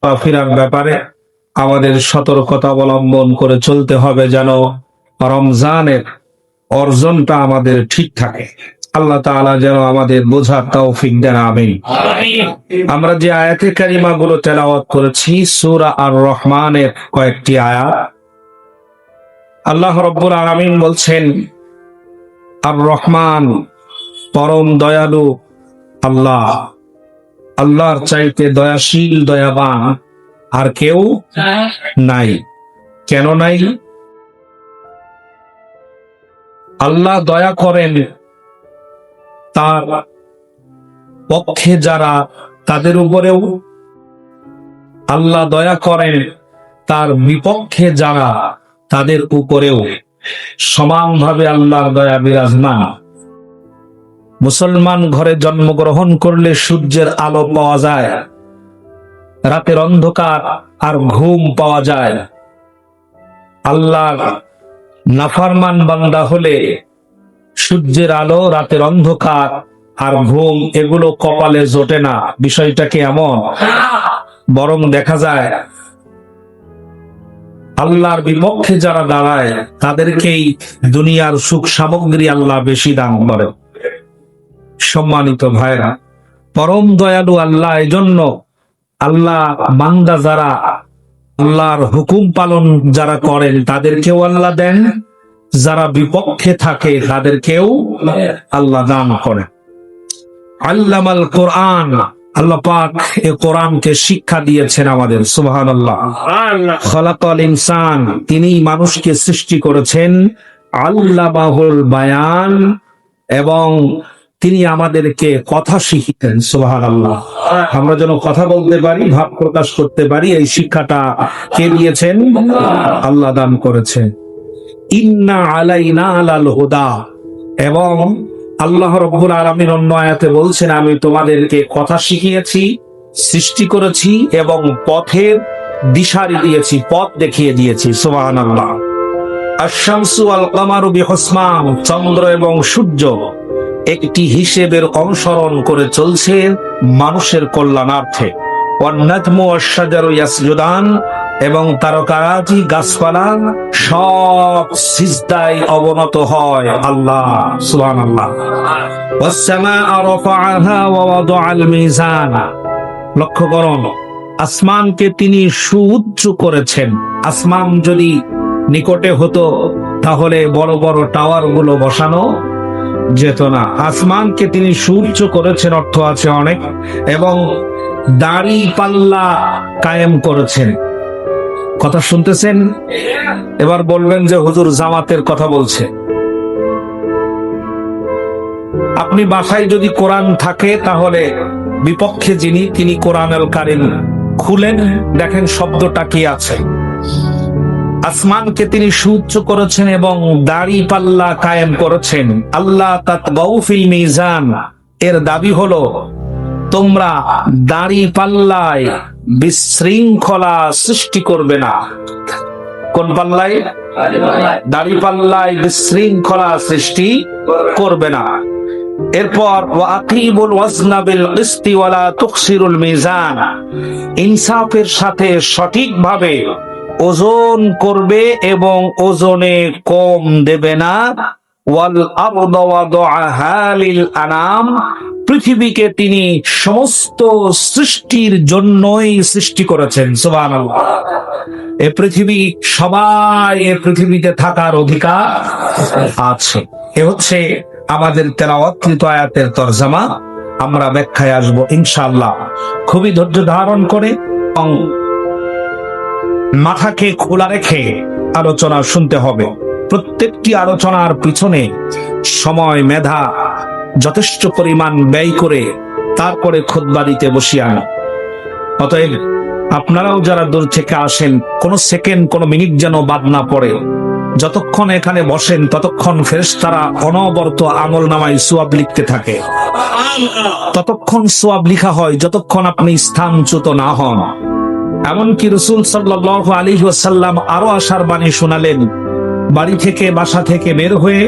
ফিরার ব্যাপারে আমাদের সতর্কতা অবলম্বন করে চলতে হবে, যেন রমজানের অর্জনটা আমাদের ঠিক থাকে। আল্লাহ তাআলা যেন আমাদের বোঝার তৌফিক দেন, আমিন। আমরা যে আয়াতে কারিমা গুলো তেলাওয়াত করেছি সূরা আর রহমানের কয়েকটি আয়াত, আল্লাহ রাব্বুল আলামিন বলছেন আর রহমান পরম দয়ালু আল্লাহ, আল্লাহর চাইতে দয়াশীল দয়াবান আর কেউ নাই। কেন নাই? আল্লাহ দয়া করেন তার পক্ষে যারা, তাদের উপরেও। আল্লাহ দয়া করেন তার বিপক্ষে যারা, তাদের উপরেও সমানভাবে আল্লাহর দয়া বিরাজমান। মুসলমান ঘরে জন্মগ্রহণ করলে সূর্যের আলো পাওয়া যায়, রাতের অন্ধকার আর ঘুম পাওয়া যায়। আল্লাহর নাফরমান বান্দা হলে সূর্যের আলো, রাতের অন্ধকার আর ঘুম এগুলো কপালে জোটে না। বিষয়টা কি এমন? বরং দেখা যায় আল্লাহর বিপক্ষে যারা দাঁড়ায় তাদেরকেই দুনিয়ার সুখ সামগ্রী আল্লাহ বেশি দান করে। সম্মানিত ভাইরা, পরম দয়ালু আল্লাহ, এজন্য আল্লাহ বান্দা যারা আল্লাহর হুকুম পালন যারা করেন তাদেরকেও আল্লাহ দেন, যারা বিপক্ষে থাকে তাদেরকেও আল্লাহ দান করে। আল্লামাল কোরআন, আল্লাহ পাক এই কোরআনকে শিক্ষা দিয়েছেন আমাদের। সুবহানাল্লাহ। খলাকাল ইনসান, তিনি মানুষকে সৃষ্টি করেছেন। আল্লামাহুল বায়ান, এবং তিনি আমাদেরকে কথা শিখিয়েছেন। সুবহানাল্লাহ। আমরা যেন কথা বলতে পারি, ভাব প্রকাশ করতে পারি, এই শিক্ষাটা কে দিয়েছেন? আল্লাহ দান করেছেন। ইন্না আলাইনা আলাল হুদা, এবং আল্লাহ রাব্বুল আলামিন অন্য আয়াতে বলছেন, আমি তোমাদেরকে কথা শিখিয়েছি, সৃষ্টি করেছি এবং পথের দিশারি দিয়েছি, পথ দেখিয়ে দিয়েছি। সুবহানাল্লাহ। আশ-শামসু ওয়াল কামারু বিহুসমান, চন্দ্র এবং সূর্য একটি হিসেবের অনুসরণ করে চলছে মানুষের কল্যাণার্থে। ওয়ান নাজমু ওয়াশ-শাজারু ইয়াসজুদান, এবং তারকারাজি গাছপালা সব সিজদায় অবনত হয় আল্লাহ। সুবহানাল্লাহ। ওয়াস-সামাআ রাফা'আহা ওয়া ওয়াদা'আল মিজান, লক্ষ্য করুন, আসমানকে তিনি সুউচ্চ করেছেন। আসমান যদি নিকটে হতো তাহলে বড় বড় টাওয়ার গুলো বসানো যেত না। আসমানকে তিনি সুউচ্চ করেছেন, অর্থ আছে অনেক, এবং দাড়ি পাল্লা কায়েম করেছেন। কথা শুনতেছেন? এবার বলবেন যে হুজুর জামাতের কথা বলছে। আপনি বাসায় যদি কোরআন থাকে তাহলে বিপক্ষে যিনি, তিনি কোরআনুল কারীম খুলেন, দেখেন শব্দটা কি আছে। আসমানকে তিনি সুউচ্চ করেছেন এবং দাড়ি পাল্লা কায়েম করেছেন। আল্লাহ তাতগাউ ফিল মিজান, এর দাবি হলো তোমরা দাড়ি পাল্লায় বিশৃঙ্খলা সৃষ্টি করবে না। কোন পাল্লায়? দাড়ি পাল্লায় বিশৃঙ্খলা সৃষ্টি করবে না। এরপর ওয়াকিবুল ওয়াজনা বিল কিসতি ওয়ালা তুখসিরুল মিজান, ইনসাফের সাথে সঠিকভাবে ওজন করবে এবং ওজনে কম দেবে না। ওয়াল আরদা ওয়াদাআহা লিল আনাম, পৃথিবীকে তিনি সমস্ত সৃষ্টির জন্যই সৃষ্টি করেছেন। সুবহানাল্লাহ। এই পৃথিবী, সবাই এই পৃথিবীতে থাকার অধিকার আছে। এ হচ্ছে আমাদের তেলাওয়াতকৃত আয়াতের তরজমা। আমরা ব্যাখ্যায় আসবো ইনশাআল্লাহ। খুবই ধৈর্য ধারণ করে এবং মাথাকে খোলা রেখে আলোচনা শুনতে হবে। প্রত্যেকটি আলোচনার পিছনে সময়, মেধা যথেষ্ট পরিমাণ ব্যয় করে তারপরে খুতবা দিতে বসিয়া। অতএব আপনারাও যারা দূর থেকে আসেন, কোন সেকেন্ড, কোন মিনিট যেন বাদ না পড়ে। যতক্ষণ এখানে বসেন ততক্ষণ ফেরেশতারা অনবরত আমলনামায় সওয়াব লিখতে থাকে। ততক্ষণ সওয়াব লিখা হয় যতক্ষণ আপনি স্থানচ্যুত না হন। এমনকি রাসূল সাল্লাল্লাহু আলাইহি ওয়াসাল্লাম আরো আশার বাণী শোনালেন, বাড়ি থেকে, বাসা থেকে বের হয়ে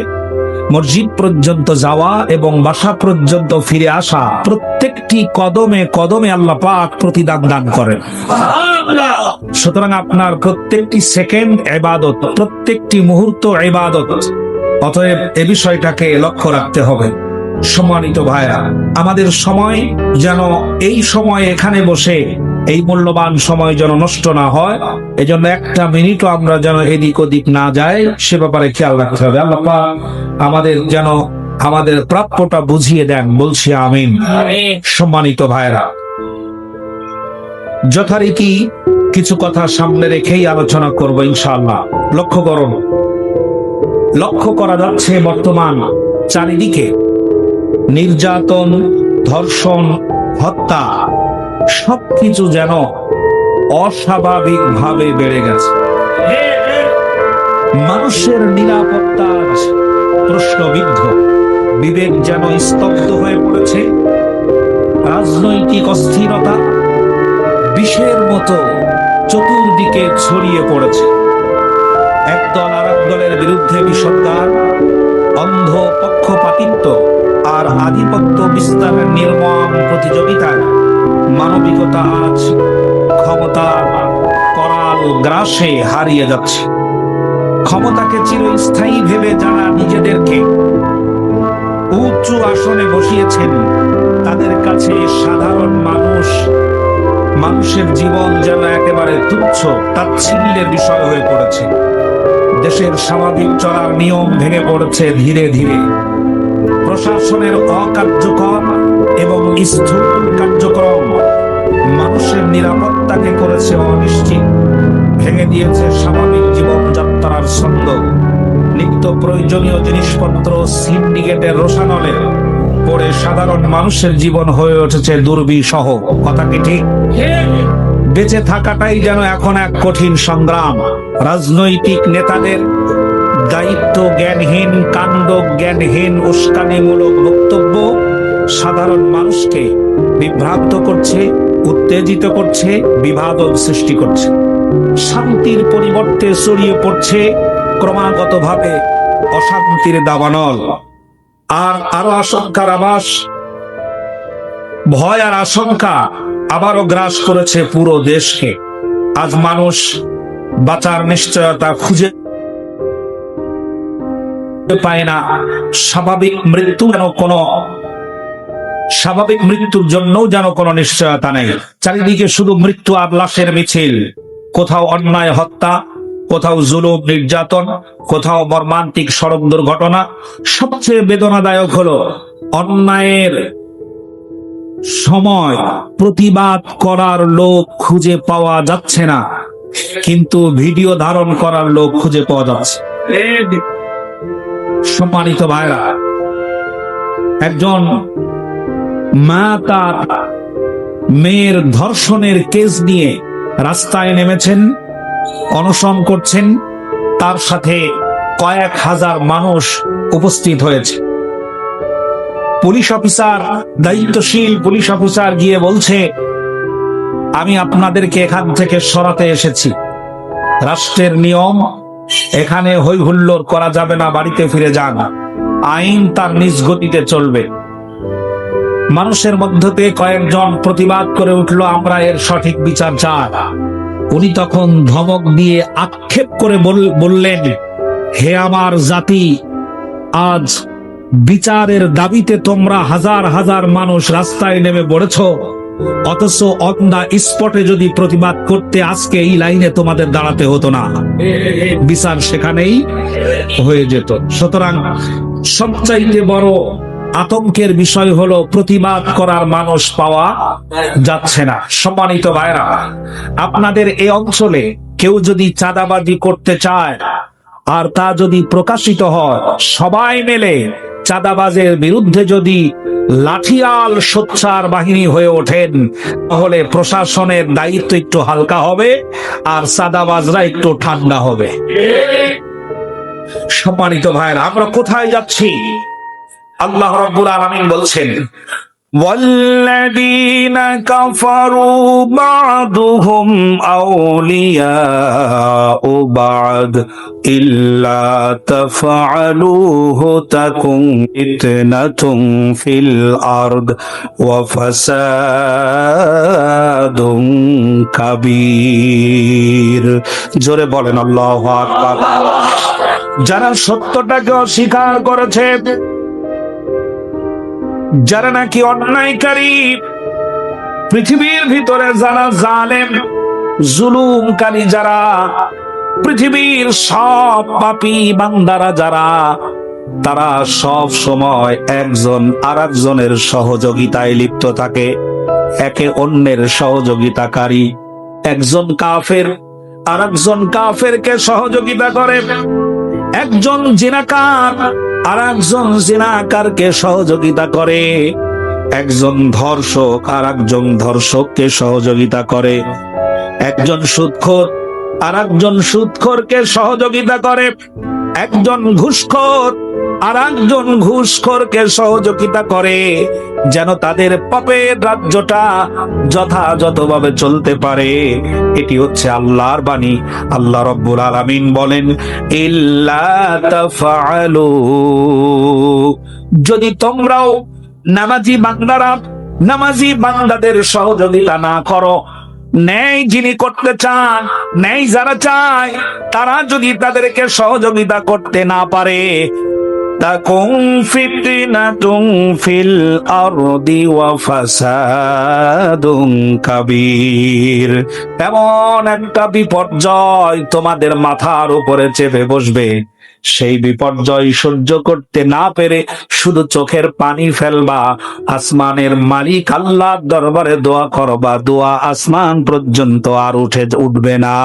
মসজিদ পর্যন্ত যাওয়া এবং বাসা পর্যন্ত ফিরে আসা, প্রত্যেকটি কদমে কদমে আল্লাহ পাক প্রতিদান দান করেন। সুতরাং আপনার প্রত্যেকটি সেকেন্ড ইবাদত, প্রত্যেকটি মুহূর্ত ইবাদত। অতএব এ বিষয়টাকে লক্ষ্য রাখতে হবে। সম্মানিত ভাইরা, আমাদের সময় যেন এই সময় এখানে বসে এই মূল্যবান সময় যেন নষ্ট না হয়, এজন্য একটা মিনিটও আমরা যেন এদিক ওদিক না যাই, সে ব্যাপারে খেয়াল রাখতে হবে। আল্লাহ পাক আমাদের যেন আমাদের প্রাপ্যটা বুঝিয়ে দেন, বলছি আমিন। সম্মানিত ভাইরা, যথারীতি কিছু কথা সামনে রেখেই আলোচনা করব ইনশাআল্লাহ। লক্ষ্য করুন, লক্ষ্য করা যাচ্ছে বর্তমান চারিদিকে নির্যাতন, ধর্ষণ, হত্যা সবকিছু যেন অস্বাভাবিকভাবে বেড়ে গেছে। মানুষের নিরাপত্তা প্রশ্নবিদ্ধ, বিবেক যেন স্তব্ধ হয়ে পড়েছে। রাজনৈতিক অস্থিরতা বিষের মতো চতুর্দিকে ছড়িয়ে পড়েছে। একদল আর এক দলের বিরুদ্ধে বিষোদ্গার, অন্ধ পক্ষপাতিত্ব আর আধিপত্য বিস্তারের নির্মম প্রতিযোগিতায় মানবিকতা আজ ক্ষমতার করাল গ্রাসে হারিয়ে যাচ্ছে। ক্ষমতাকে চিরস্থায়ী ভেবে যারা নিজেদেরকে উঁচু আসনে বসিয়েছেন, তাদের কাছে সাধারণ মানুষের জীবন যেন একেবারে তুচ্ছ, তাচ্ছিল্যের বিষয় হয়ে পড়েছে। দেশের স্বাভাবিক চলার নিয়ম ভেঙে পড়েছে ধীরে ধীরে। প্রশাসনের অকার্যকর এবং স্থূল কার্যক্রম মানুষের নিরাপত্তাকে করেছে অনিশ্চিত, ভেঙে দিয়েছে স্বাভাবিক জীবনযাত্রার ছন্দ। নিত্য প্রয়োজনীয় জিনিসপত্র সিন্ডিকেটের রোষানলে পড়ে সাধারণ মানুষের জীবন হয়ে উঠেছে দুর্বিষহ। কথা কি ঠিক? বেঁচে থাকাটাই যেন এখন এক কঠিন সংগ্রাম। রাজনৈতিক নেতাদের দায়িত্ব জ্ঞানহীন, কাণ্ড জ্ঞানহীন, উস্কানিমূলক বক্তব্য সাধারণ মানুষকে বিভ্রান্ত করছে, উত্তেজিত করছে, বিভাজন সৃষ্টি করছে। শান্তির পরিবর্তে ছড়িয়ে পড়ছে ক্রমাগতভাবে অশান্তির দাবানল। আর আরো আশঙ্কার আভাস, ভয় আর আশঙ্কা আবারও গ্রাস করেছে পুরো দেশকে। আজ মানুষ বাঁচার নিশ্চয়তা খুঁজে পায় না। স্বাভাবিক মৃত্যুর জন্য যেন কোনো নিশ্চয়তা নেই। চারিদিকে শুধু মৃত্যু আর লাশের মিছিল। কোথাও অন্যায় হত্যা, কোথাও জুলুম নির্যাতন, কোথাও মর্মান্তিক সড়ক দুর্ঘটনা। সবচেয়ে বেদনাদায়ক হলো অন্যায়ের সময় প্রতিবাদ করার লোক খুঁজে পাওয়া যাচ্ছে না, কিন্তু ভিডিও ধারণ করার লোক খুঁজে পাওয়া যাচ্ছে। সম্মানিত ভাইরা, একজন মা তার মেয়ের ধর্ষণের কেস নিয়ে রাস্তায় নেমেছেন, অনশন করছেন। তার সাথে কয়েক হাজার মানুষ উপস্থিত হয়েছে। পুলিশ অফিসার, দায়িত্বশীল পুলিশ অফিসার গিয়ে বলছে, আমি আপনাদেরকে এখান থেকে সরাতে এসেছি। রাষ্ট্রের নিয়ম, এখানে হই হুল্লোড় করা যাবে না, বাড়িতে ফিরে যান। আইন তার নিজ গতিতে চলবে। মানুষের মধ্য থেকে কয়েকজন প্রতিবাদ করে উঠল, আমরা এর সঠিক বিচার চাই। উনি তখন ধমক দিয়ে আক্ষেপ করে বললেন, হে আমার জাতি, আজ বিচারের দাবিতে তোমরা হাজার হাজার মানুষ রাস্তায় নেমে পড়েছ, অথচ অন দা স্পটে যদি প্রতিবাদ করতে আজকে এই লাইনে তোমাদের দাঁড়াতে হতো না, বিচার সেখানেই হয়ে যেত। সুতরাং সবচাইতে বড় আতঙ্কের বিষয় হলো প্রতিবাদ করার মানুষ পাওয়া যাচ্ছে না। সম্মানিত ভাইরা, আপনাদের এই অঞ্চলে কেউ যদি চাঁদাবাজি করতে চায় আর তা যদি প্রকাশিত হয়, সবাই মিলে চাঁদাবাজের বিরুদ্ধে যদি লাঠিয়াল সোচ্চার বাহিনী হয়ে ওঠেন, তাহলে প্রশাসনের দায়িত্ব একটু হালকা হবে আর চাঁদাবাজরা একটু ঠান্ডা হবে। সম্মানিত ভাইরা, আমরা কোথায় যাচ্ছি? আল্লাহ রাব্বুল আলামিন বলছেন, والذين كفروا بعضهم أولياء بعض إلا تفعلوه تكن فتنة في الأرض وفساد كبير জোরে বলেন আল্লাহু আকবার। যারা সত্যটাকে অস্বীকার করেছে, যারা নাকি অন্যায়কারী, পৃথিবীর ভিতরে যারা জালেম জুলুমকারী, যারা পৃথিবীর সব পাপী বান্দারা যারা, তারা সব সময় একজন আরেকজনের সহযোগিতায় লিপ্ত থাকে, একে অন্যের সহযোগিতাকারী। একজন কাফের আরেকজন কাফেরকে সহযোগিতা করে, একজন জিনাকার আর একজন জিনাকারকে সহযোগিতা করে, একজন ধর্ষক আর একজন ধর্ষককে সহযোগিতা করে, একজন সুদখোর আর একজন সুদখোরকে সহযোগিতা করে, একজন ঘুষখোর আর একজন ঘুষখোরকে সহযোগিতা করে, যেন তাদের পাপের রাজ্যটা যথাযথভাবে চলতে পারে। এটি হচ্ছে আল্লাহর বাণী। আল্লাহ রাব্বুল আলামিন বলেন, ইল্লা তাফআলু, যদি তোমরাও নামাজি বান্দারা নামাজি বান্দাদের সহযোগিতা না করো, ন্যায় যিনি করতে চান, ন্যায় যারা চায়, তারা যদি তাদেরকে সহযোগিতা করতে না পারে, তাকুন ফিতনাতুন ফিল আরদি ওয়া ফাসাদুন কাবীর, এমন একটা বিপর্যয় তোমাদের মাথার উপরে চেপে বসবে, সেই বিপর্যয় সহ্য করতে না পেরে শুধু চোখের পানি ফেলবা, আসমানের মালিক আল্লাহর দরবারে দোয়া করবা, দোয়া আসমান পর্যন্ত আর উঠবে না।